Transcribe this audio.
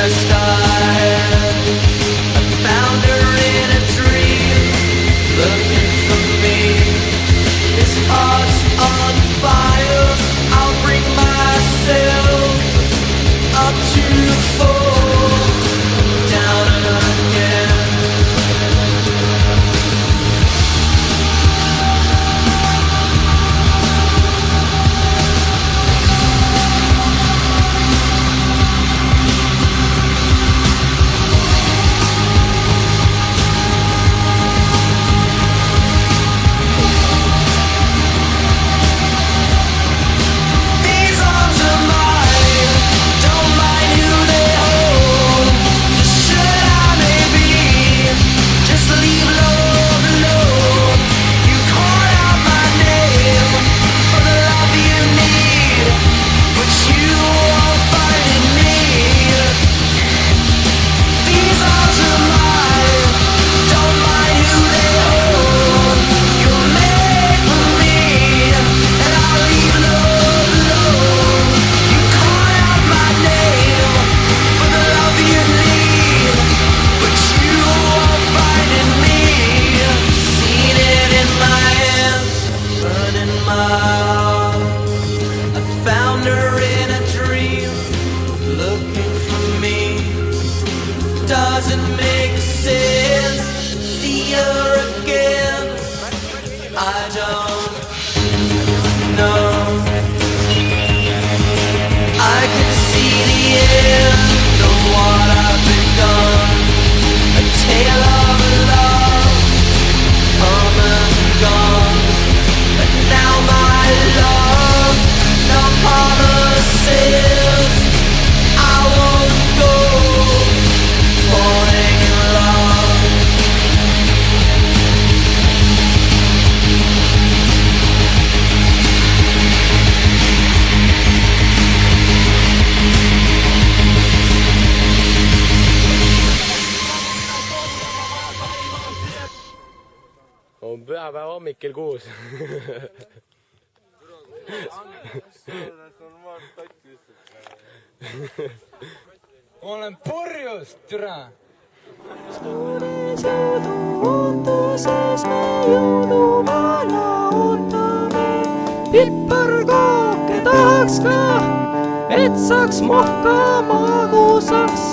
best I had. I found her in a dream, looking for me. This heart's on fire, I'll bring myself up to fall down again. Doesn't make sense, see her again, I don't know. I can see the end of what I've begun, a tale of love, come and gone. But now my love, no promises, I won't go falling in love. On pühapäeva hommik kell 6. Olen purjus, türa! Suures jõudu ootuses me jõuluvana ootame. Piparkooke tahaks ka, et saaks mohka magusaks.